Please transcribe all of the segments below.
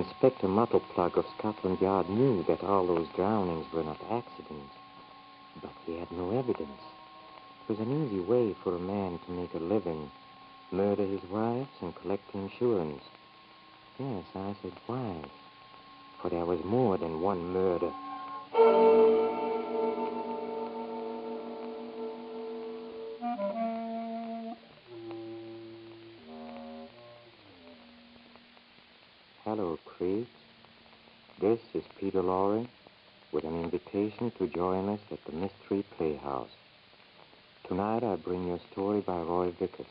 Inspector Muttleplug of Scotland Yard knew that all those drownings were not accidents, but he had no evidence. It was an easy way for a man to make a living, murder his wives and collect insurance. Yes, I said wives, for there was more than one murder. Hello, Creek. This is Peter Lorre with an invitation to join us at the Mystery Playhouse. Tonight I bring you a story by Roy Vickers.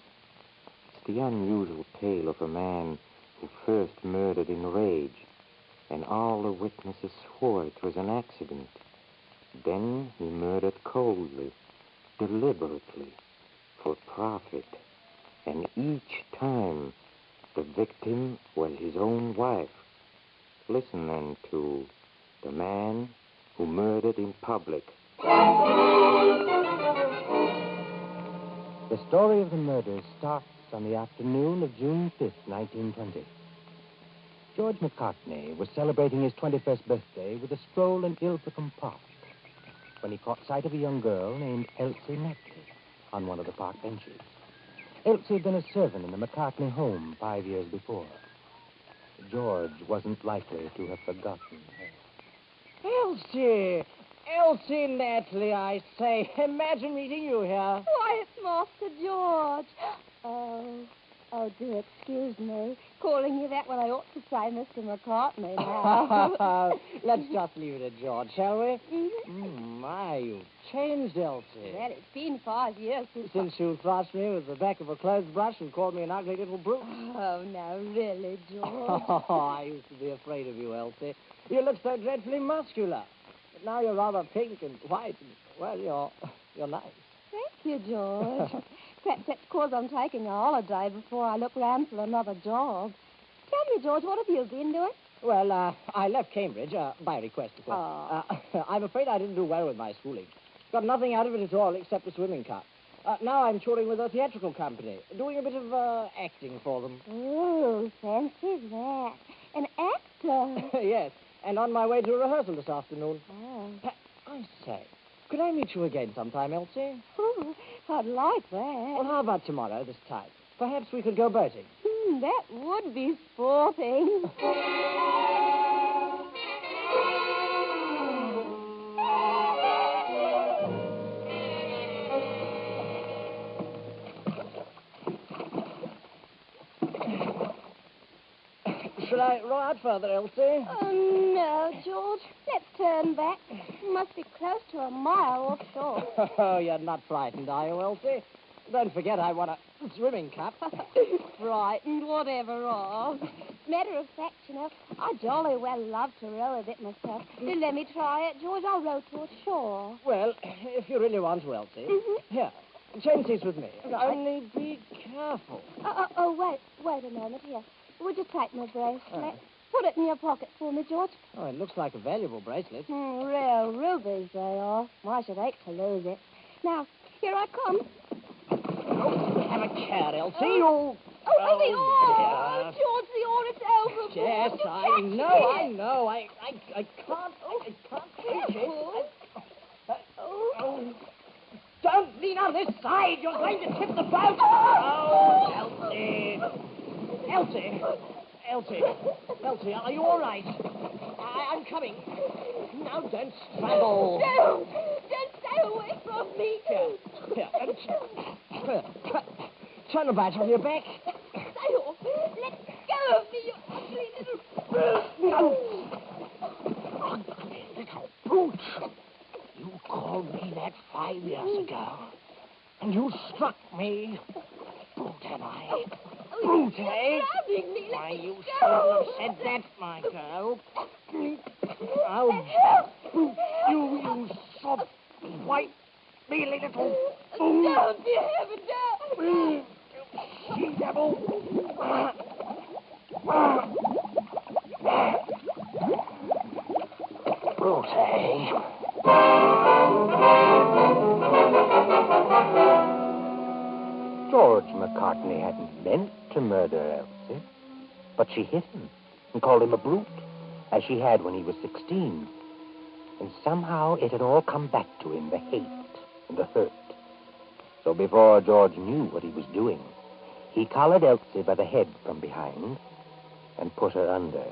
It's the unusual tale of a man who first murdered in rage, and all the witnesses swore it was an accident. Then he murdered coldly, deliberately, for profit, and each time the victim was his own wife. Listen then to The Man Who Murdered in Public. The story of the murders starts on the afternoon of June 5th, 1920. George McCartney was celebrating his 21st birthday with a stroll in Ilfracombe Park when he caught sight of a young girl named Elsie Netley on one of the park benches. Elsie had been a servant in the McCartney home 5 years before. George wasn't likely to have forgotten her. Elsie! Elsie Netley, I say. Imagine meeting you here. Why, it's Master George. Oh, do excuse me. Calling you that when I ought to say Mr. McCartney now. Let's just leave it at George, shall we? Mm-hmm. My, you've changed, Elsie. Well, it's been 5 years Since you thrashed me with the back of a clothes brush and called me an ugly little brute. Oh, no, really, George. I used to be afraid of you, Elsie. You look so dreadfully muscular. But now you're rather pink and white and, well, you're nice. Thank you, George. Perhaps that's because I'm taking a holiday before I look round for another job. Tell me, George, what have you been doing? Well, I left Cambridge, by request, of course. Oh. I'm afraid I didn't do well with my schooling. Got nothing out of it at all except a swimming cup. Now I'm touring with a theatrical company, doing a bit of acting for them. Oh, fancy that. An actor. Yes, and on my way to a rehearsal this afternoon. Oh. I say, could I meet you again sometime, Elsie? Oh, I'd like that. Well, how about tomorrow, this time? Perhaps we could go boating. That would be sporting. Should I row out further, Elsie? Oh, no, George. Let's turn back. Must be close to a mile offshore. Oh, you're not frightened, are you, Elsie? Don't forget I want a swimming cap. Frightened, whatever of. Matter of fact, I jolly well love to row a bit myself. Let me try it, George. I'll row toward shore. Well, if you really want to, Elsie. Mm-hmm. Here, change seats with me. Right. Only be careful. Wait a moment. Here. Would you take my bracelet? Put it in your pocket for me, George. Oh, it looks like a valuable bracelet. Real rubies they are. I should hate to lose it. Now, here I come. Oh, have a care, Elsie. Oh, the oar! dear. George, the oar, it's overboard. Yes, You I catch know. me. I can't reach it. Oh. Don't lean on this side. You're going to tip the boat. Oh. Elsie, are you all right? I'm coming. Now, don't struggle. Don't stay away from me. Here. Turn the badge on your back. Stay off. Let go of me, you ugly little Ugly little brute. You called me that 5 years ago. And you struck me. Brute, am I? Brute, eh? Why, you shouldn't have said that, my girl. Oh, brute, you soft, white, mealy little fool. Don't, dear heaven, don't. You she-devil. Brute, eh? George McCartney hadn't meant to murder Elsie, but she hit him. and called him a brute, as she had when he was 16. And somehow it had all come back to him, the hate and the hurt. So before George knew what he was doing, he collared Elsie by the head from behind and put her under.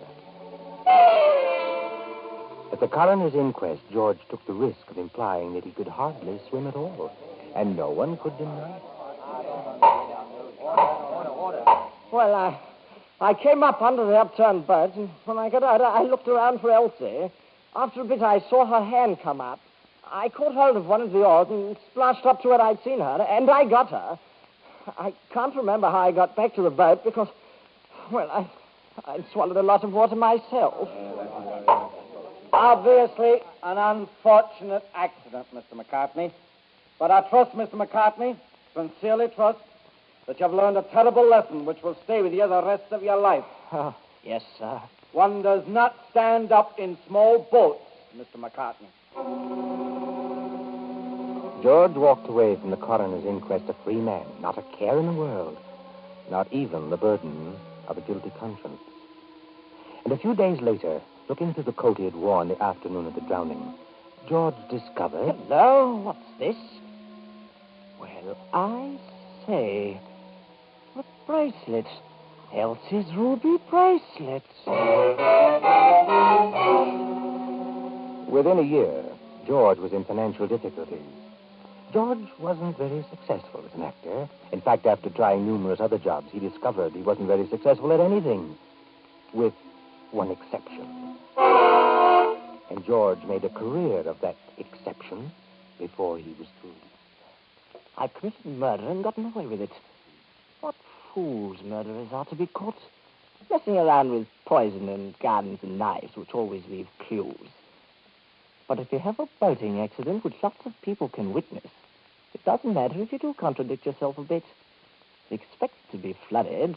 At the coroner's inquest, George took the risk of implying that he could hardly swim at all, and no one could deny it. Well, I came up under the upturned boat, and when I got out, I looked around for Elsie. After a bit, I saw her hand come up. I caught hold of one of the oars and splashed up to where I'd seen her, and I got her. I can't remember how I got back to the boat because, well, I'd swallowed a lot of water myself. Obviously, an unfortunate accident, Mr. McCartney. But I trust, Mr. McCartney, sincerely trust, that you've learned a terrible lesson which will stay with you the rest of your life. Oh, yes, sir. One does not stand up in small boats, Mr. McCartney. George walked away from the coroner's inquest a free man, not a care in the world, not even the burden of a guilty conscience. And a few days later, looking through the coat he had worn the afternoon of the drowning, George discovered... Hello, what's this? Well, I say, a bracelet. Elsie's ruby bracelet. Within a year, George was in financial difficulties. George wasn't very successful as an actor. In fact, after trying numerous other jobs, he discovered he wasn't very successful at anything, with one exception. And George made a career of that exception before he was through. I committed murder and gotten away with it. What fools murderers are to be caught messing around with poison and guns and knives, which always leave clues. But if you have a boating accident which lots of people can witness, it doesn't matter if you do contradict yourself a bit. Expect to be flooded,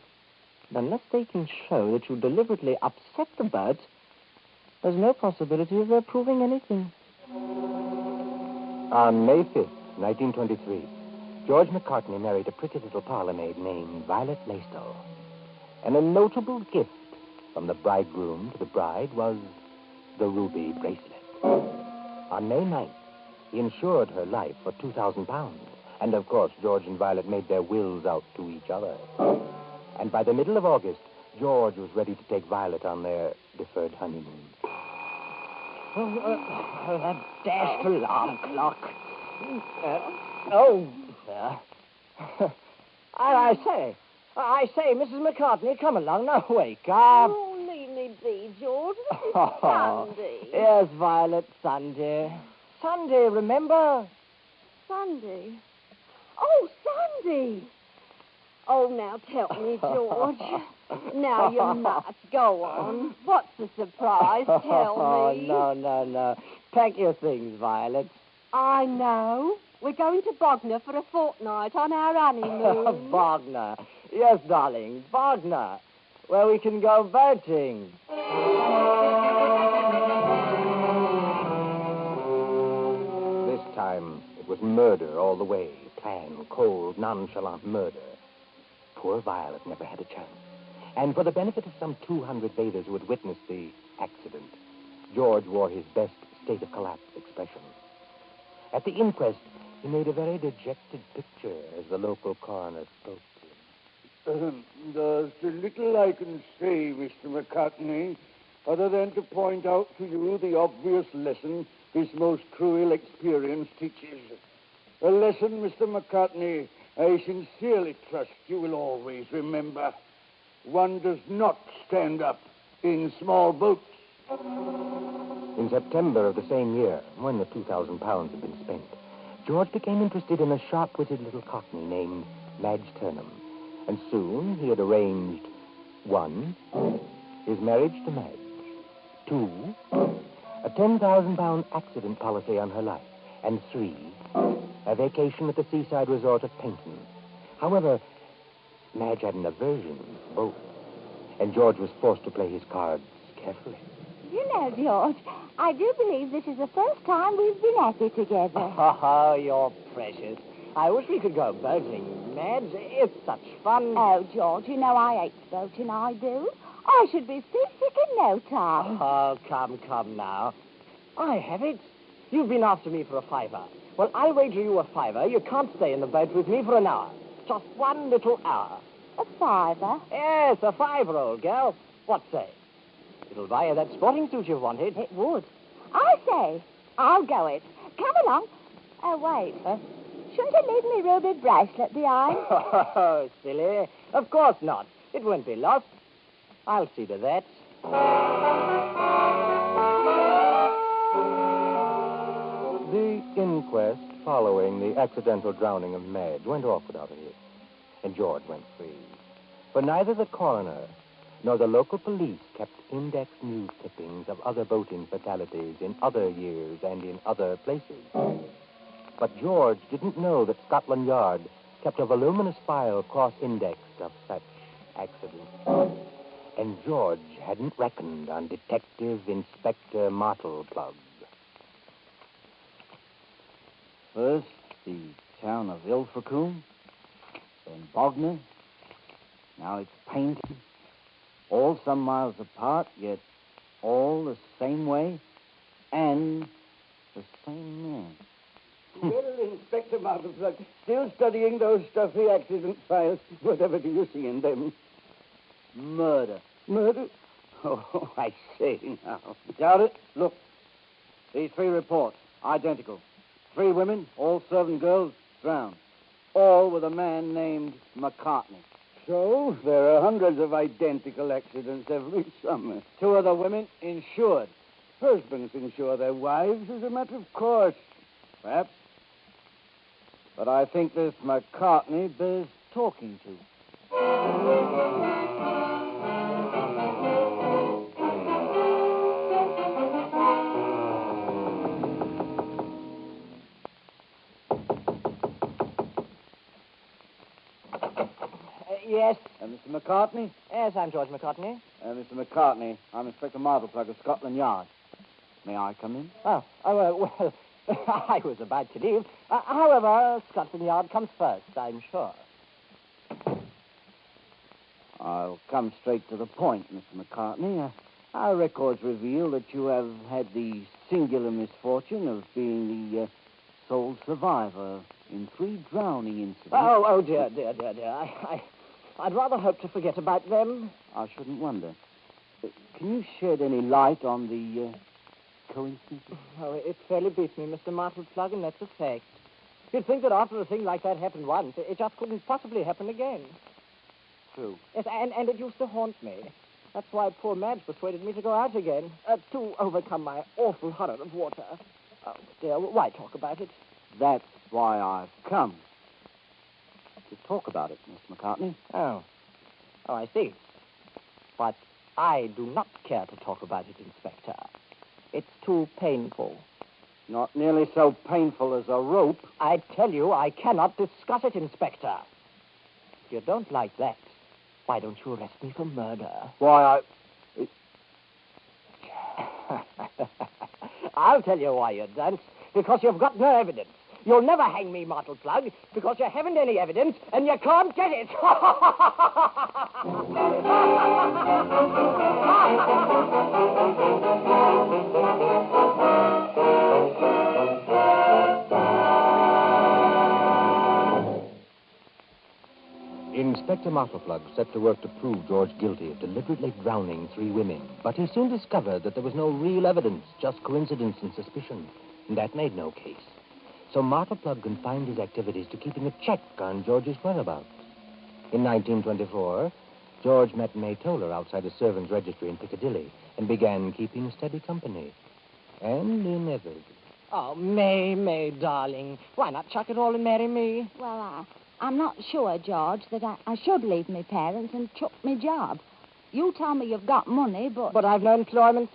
and unless they can show that you deliberately upset the boat, there's no possibility of their proving anything. On May 5th, 1923, George McCartney married a pretty little parlor maid named Violet Laistow. And a notable gift from the bridegroom to the bride was the ruby bracelet. On May 9th, he insured her life for £2,000. And, of course, George and Violet made their wills out to each other. And by the middle of August, George was ready to take Violet on their deferred honeymoon. Oh, that dashed alarm clock. Sir. I say, Mrs. McCartney, come along. Now, wake up. Oh, leave me be, George. This is Sunday. Yes, Violet, Sunday. Sunday, remember? Sunday. Oh, Sunday. Oh, now tell me, George. Now you must. Go on. What's the surprise? Tell me. Oh, no. Pack your things, Violet. I know. We're going to Bognor for a fortnight on our honeymoon. Bognor. Yes, darling, Bognor. Where we can go boating. This time, it was murder all the way. Planned, cold, nonchalant murder. Poor Violet never had a chance. And for the benefit of some 200 bathers who had witnessed the accident, George wore his best state of collapse expression. At the inquest, he made a very dejected picture as the local coroner spoke to him. There's little I can say, Mr. McCartney, other than to point out to you the obvious lesson this most cruel experience teaches. A lesson, Mr. McCartney, I sincerely trust you will always remember. One does not stand up in small boats. In September of the same year, when the £2,000 had been spent, George became interested in a sharp-witted little cockney named Madge Turnham. And soon he had arranged, 1, his marriage to Madge, 2, a £10,000 accident policy on her life, and 3, a vacation at the seaside resort of Paynton. However, Madge had an aversion to both, and George was forced to play his cards carefully. You know, George, I do believe this is the first time we've been happy together. Oh, you're precious. I wish we could go boating, Madge. It's such fun. Oh, George, you know I hate boating, I do. I should be seasick in no time. Oh, come now. I have it. You've been after me for a fiver. Well, I'll wager you a fiver you can't stay in the boat with me for an hour. Just one little hour. A fiver? Yes, a fiver, old girl. What say? It'll buy you that sporting suit you wanted. It would. I say, I'll go it. Come along. Oh, wait. Huh? Shouldn't I leave me ruby bracelet behind? Oh, silly. Of course not. It won't be lost. I'll see to that. The inquest following the accidental drowning of Madge went off without a hitch, and George went free. But neither the coroner nor the local police kept index news clippings of other boating fatalities in other years and in other places. But George didn't know that Scotland Yard kept a voluminous file cross-indexed of such accidents. And George hadn't reckoned on Detective Inspector Martleplug. First, the town of Ilfracombe, then Bognor. Now it's Paynton. All some miles apart, yet all the same way and the same man. Well, Inspector Martleplug, still studying those stuffy accident files. Whatever do you see in them? Murder. Murder? Oh, I say now. Doubt it? Look. These 3 reports, identical. 3 women, all servant girls, drowned. All with a man named McCartney. So, there are hundreds of identical accidents every summer. 2 other women insured. Husbands insure their wives as a matter of course. Perhaps. But I think this McCartney bears talking to. Yes. Mr. McCartney? Yes, I'm George McCartney. Mr. McCartney, I'm Inspector Martleplug of Scotland Yard. May I come in? Well, I was about to leave. However, Scotland Yard comes first, I'm sure. I'll come straight to the point, Mr. McCartney. Our records reveal that you have had the singular misfortune of being the sole survivor in 3 drowning incidents. Oh, dear. I'd rather hope to forget about them. I shouldn't wonder. Can you shed any light on the coincidence? Oh, it fairly beats me, Mr. Martleplug, and that's a fact. You'd think that after a thing like that happened once, it just couldn't possibly happen again. True. Yes, and it used to haunt me. That's why poor Madge persuaded me to go out again, to overcome my awful horror of water. Oh, dear, why talk about it? That's why I've come. To talk about it, Mr. McCartney. Oh, I see. But I do not care to talk about it, Inspector. It's too painful. Not nearly so painful as a rope. I tell you, I cannot discuss it, Inspector. If you don't like that, why don't you arrest me for murder? Why, I'll tell you why you don't. Because you've got no evidence. You'll never hang me, Martleplug, because you haven't any evidence, and you can't get it. Inspector Martleplug set to work to prove George guilty of deliberately drowning 3 women. But he soon discovered that there was no real evidence, just coincidence and suspicion. And that made no case. So Martleplug confined his activities to keeping a check on George's whereabouts. In 1924, George met May Toller outside a servants' registry in Piccadilly and began keeping steady company. And inevitably... Oh, May, darling. Why not chuck it all and marry me? Well, I'm not sure, George, that I should leave my parents and chuck my job. You tell me you've got money, but... But I've no employment.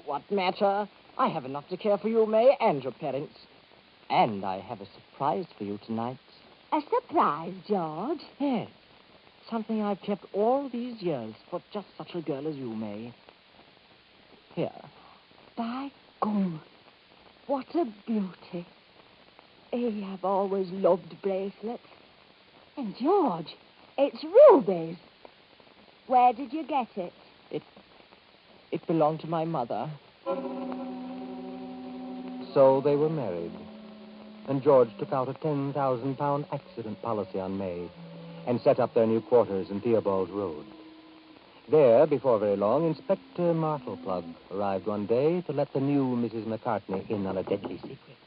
What matter? I have enough to care for you, May, and your parents. And I have a surprise for you tonight. A surprise, George? Yes. Something I've kept all these years for just such a girl as you, May. Here. By gum, what a beauty. I've always loved bracelets. And, George, it's rubies. Where did you get it? It belonged to my mother. So they were married, and George took out a £10,000 accident policy on May and set up their new quarters in Theobald's Road. There, before very long, Inspector Martleplug arrived one day to let the new Mrs. McCartney in on a deadly secret.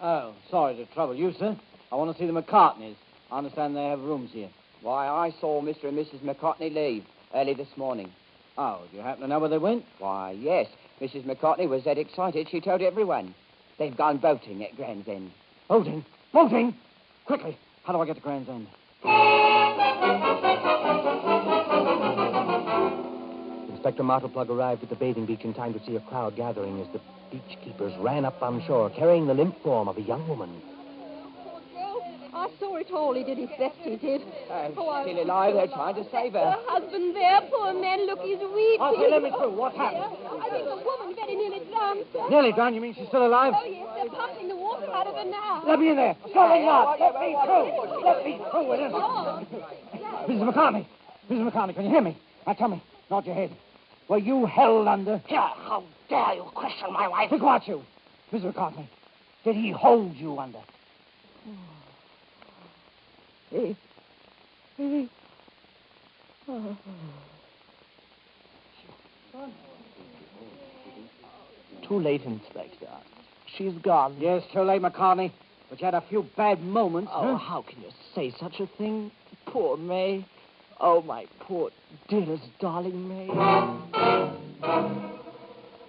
Oh, sorry to trouble you, sir. I want to see the McCartneys. I understand they have rooms here. Why, I saw Mr. and Mrs. McCartney leave early this morning. Oh, do you happen to know where they went? Why, yes. Mrs. McCartney was dead excited. She told everyone. They've gone boating at Grand's End. Boating? Boating? Quickly. How do I get to Grand's End? Inspector Martleplug arrived at the bathing beach in time to see a crowd gathering as the beach keepers ran up on shore, carrying the limp form of a young woman. Poor girl. I saw it all. He did his best, he did. Still alive. They're trying to save her. Her husband there, poor man, look, he's weeping. Okay, let me through. What happened? I think the woman very nearly drowned, sir. Nearly drowned? You mean she's still alive? Oh, yes, they're pumping the water out of her now. Let me in there. Sorry not. Let me through. Let me through. It isn't. Oh. Mrs. McCartney. Mrs. McCartney, can you hear me? Now tell me. Nod your head. Were you held under? Here, how dare you question my wife? Look what you. Mrs. McCartney, did he hold you under? Too late, Inspector. She's gone. Yes, too late, McCartney. But you had a few bad moments. Oh, how can you say such a thing? Poor May. Oh, my poor, dearest, darling May.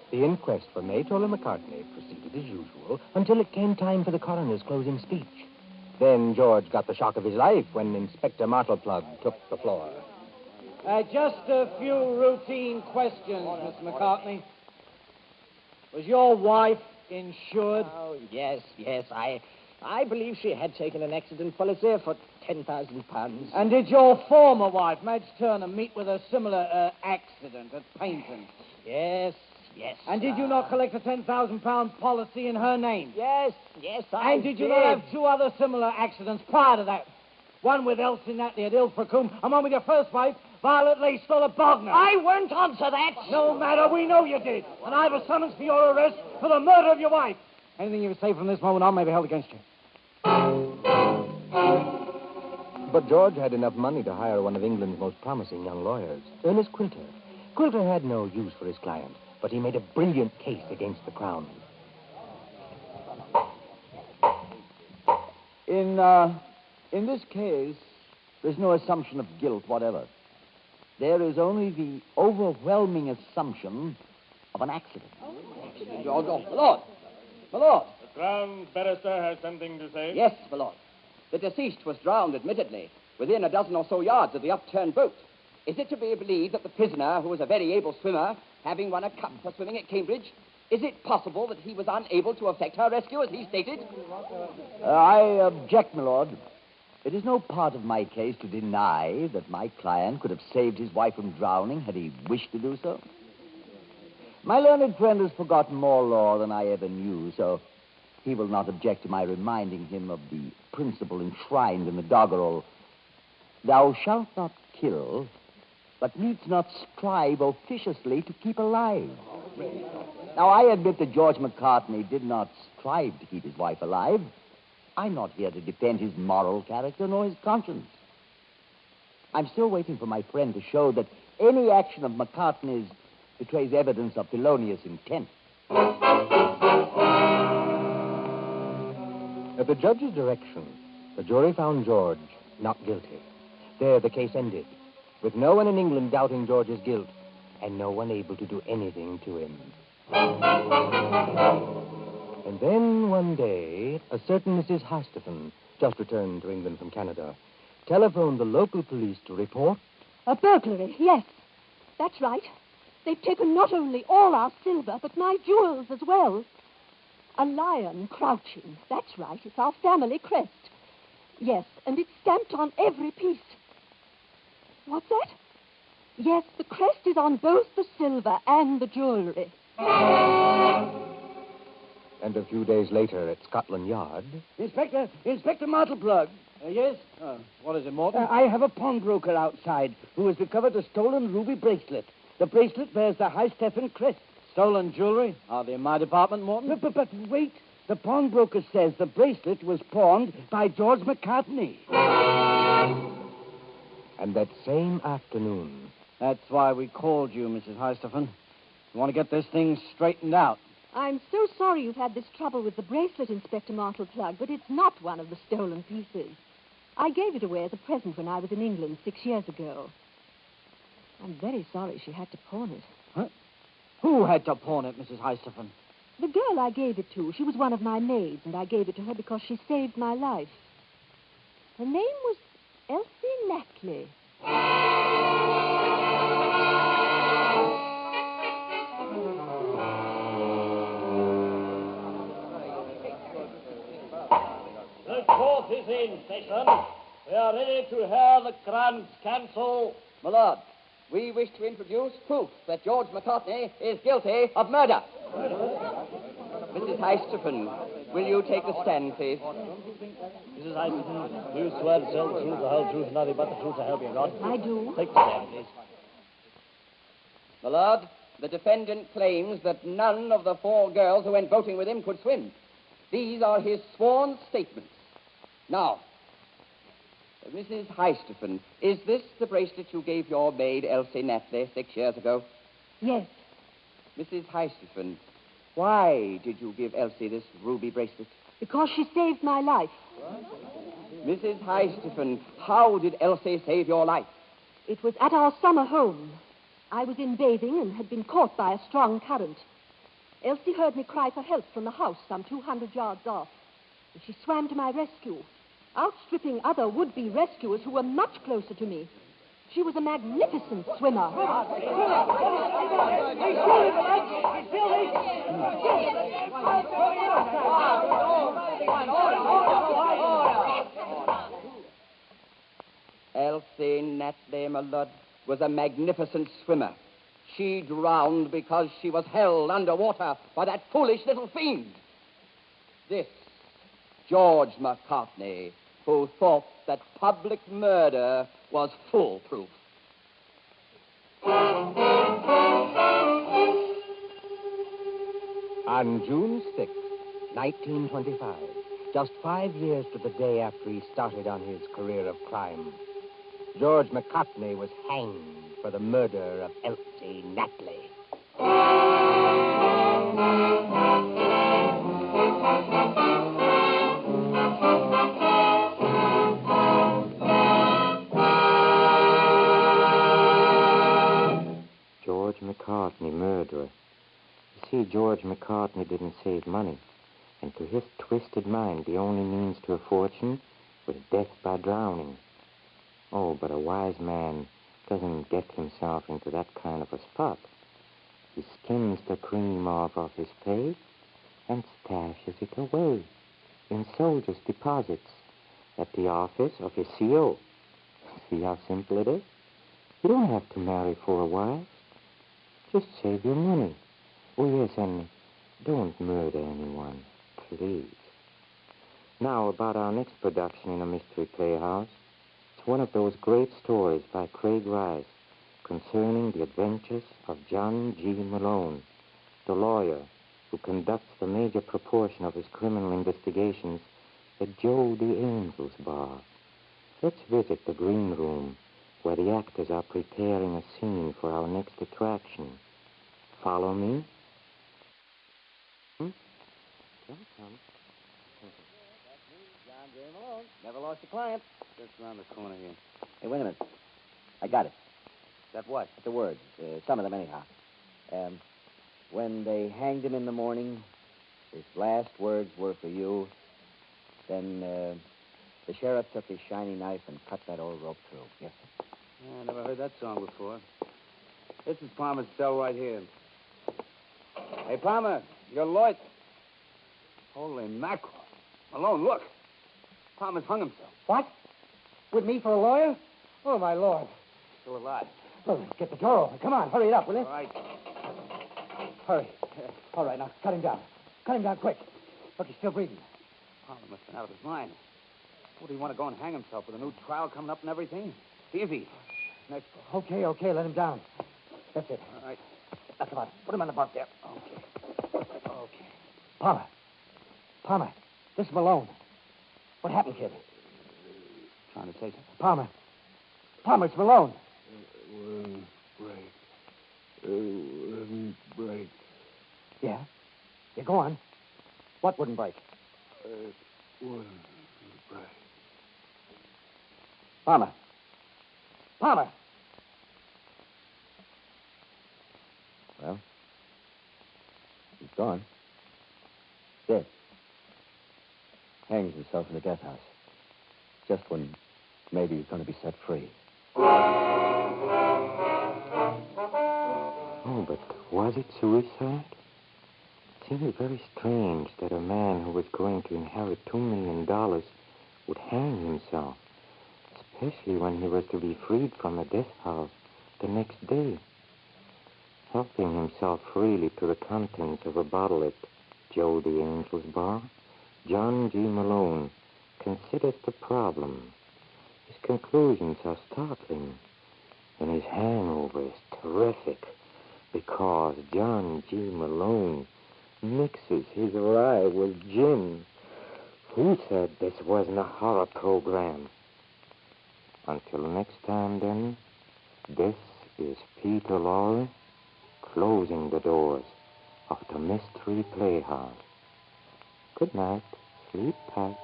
The inquest for May Toller McCartney proceeded as usual until it came time for the coroner's closing speech. Then George got the shock of his life when Inspector Martleplug took the floor. Just a few routine questions, Miss McCartney. Was your wife insured? Oh, yes. I believe she had taken an accident policy for £10,000. And did your former wife, Madge Turner, meet with a similar accident at Paynton? Yes. And did you not collect a £10,000 policy in her name? Yes, I And did you not have two other similar accidents prior to that? One with Elsie Natley at Ilfracombe, and one with your first wife, Violet Lacestall at Bognor. I won't answer that. No matter, we know you did. And I have a summons for your arrest for the murder of your wife. Anything you say from this moment on may be held against you. But George had enough money to hire one of England's most promising young lawyers, Ernest Quilter. Quilter had no use for his client, but he made a brilliant case against the Crown. In this case, there's no assumption of guilt whatever. There is only the overwhelming assumption of an accident. My lord. The Crown barrister has something to say? Yes, my lord. The deceased was drowned, admittedly, within a dozen or so yards of the upturned boat. Is it to be believed that the prisoner, who was a very able swimmer, having won a cup for swimming at Cambridge, is it possible that he was unable to effect her rescue, as he stated? I object, my lord. It is no part of my case to deny that my client could have saved his wife from drowning had he wished to do so. My learned friend has forgotten more law than I ever knew, so he will not object to my reminding him of the principle enshrined in the doggerel, "Thou shalt not kill, but needs not strive officiously to keep alive." Now, I admit that George McCartney did not strive to keep his wife alive. I'm not here to defend his moral character nor his conscience. I'm still waiting for my friend to show that any action of McCartney's betrays evidence of felonious intent. At the judge's direction, the jury found George not guilty. There the case ended, with no one in England doubting George's guilt and no one able to do anything to him. And then one day, a certain Mrs. Hastafan, just returned to England from Canada, telephoned the local police to report A burglary, yes. That's right. They've taken not only all our silver, but my jewels as well. A lion crouching. That's right. It's our family crest. Yes, and it's stamped on every piece. What's that? Yes, the crest is on both the silver and the jewelry. And a few days later at Scotland Yard... Inspector Martleplug. Yes? What is it, Morton? I have a pawnbroker outside who has recovered a stolen ruby bracelet. The bracelet bears the High Stephen crest. Stolen jewelry? Are they in my department, Morton? But wait. The pawnbroker says the bracelet was pawned by George McCartney. And that same afternoon... That's why we called you, Mrs. Heistephen. We want to get this thing straightened out. I'm so sorry you've had this trouble with the bracelet, Inspector Martleplug, but it's not one of the stolen pieces. I gave it away as a present when I was in England 6 years ago. I'm very sorry she had to pawn it. Huh? Who had to pawn it, Mrs. Heistephen? The girl I gave it to, she was one of my maids, and I gave it to her because she saved my life. Her name was Elsie Natley. The court is in session. We are ready to hear the Crown's counsel. My lord, we wish to introduce proof that George McCartney is guilty of murder. Mrs. Heistephen, will you take the stand, please? Mrs. Heistephen, do you swear to tell the truth, the whole truth, and nothing but the truth to help you God? I do. Take the stand, please. My lord, the defendant claims that none of the 4 girls who went boating with him could swim. These are his sworn statements. Now, Mrs. Heistephen, is this the bracelet you gave your maid, Elsie Natley, 6 years ago? Yes. Mrs. Heistephen, why did you give Elsie this ruby bracelet? Because she saved my life. Mrs. Heistephen, how did Elsie save your life? It was at our summer home. I was in bathing and had been caught by a strong current. Elsie heard me cry for help from the house some 200 yards off. And she swam to my rescue, outstripping other would-be rescuers who were much closer to me. She was a magnificent swimmer. Elsie Natley, my lord, was a magnificent swimmer. She drowned because she was held underwater by that foolish little fiend. This George McCartney, who thought that public murder was foolproof. On June 6, 1925, just 5 years to the day after he started on his career of crime, George McCartney was hanged for the murder of Elsie Natley. George McCartney, murderer. You see, George McCartney didn't save money, and to his twisted mind, the only means to a fortune was death by drowning. Oh, but a wise man doesn't get himself into that kind of a spot. He skims the cream off of his pay and stashes it away in soldiers' deposits at the office of his CO. See how simple it is? You don't have to marry for a wife. Just save your money. Oh, yes, and don't murder anyone, please. Now, about our next production in a mystery playhouse. It's one of those great stories by Craig Rice concerning the adventures of John G. Malone, the lawyer who conducts the major proportion of his criminal investigations at Joe the Angel's bar. Let's visit the green room where the actors are preparing a scene for our next attraction. Follow me. Come. John J. Malone. Never lost a client. Just around the corner here. Hey, wait a minute. I got it. That what? The words. Some of them, anyhow. When they hanged him in the morning, his last words were for you. Then the sheriff took his shiny knife and cut that old rope through. Yes, sir. I never heard that song before. This is Palmer's cell right here. Hey, Palmer, you're Lloyd. Holy mackerel. Malone, look. Palmer's hung himself. What? With me for a lawyer? Oh, my Lord. Still alive. Well, get the door open. Come on, hurry it up, will you? All right. Hurry. All right, now, cut him down. Cut him down quick. Look, he's still breathing. Palmer must have been out of his mind. Would he want to go and hang himself with a new trial coming up and everything? Easy. Next. Okay, let him down. That's it. All right. That's about it. Put him on the bunk there. Okay. Palmer, this is Malone. What happened, kid? Trying to say something. Palmer, it's Malone. Wouldn't break. Yeah, go on. What wouldn't break? Wouldn't break. Palmer. Well, he's gone. Dead. Hangs himself in the death house. Just when maybe he's going to be set free. Oh, but was it suicide? It seemed very strange that a man who was going to inherit $2 million would hang himself, especially when he was to be freed from the death house the next day. Helping himself freely to the contents of a bottle at Joe the Angel's bar, John G. Malone considers the problem. His conclusions are startling, and his hangover is terrific because John G. Malone mixes his rye with gin. Who said this wasn't a horror program? Until next time, then, this is Peter Lorre closing the doors of the Mystery Playhouse. Good night. Sleep tight.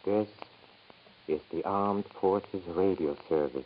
This is the Armed Forces Radio Service.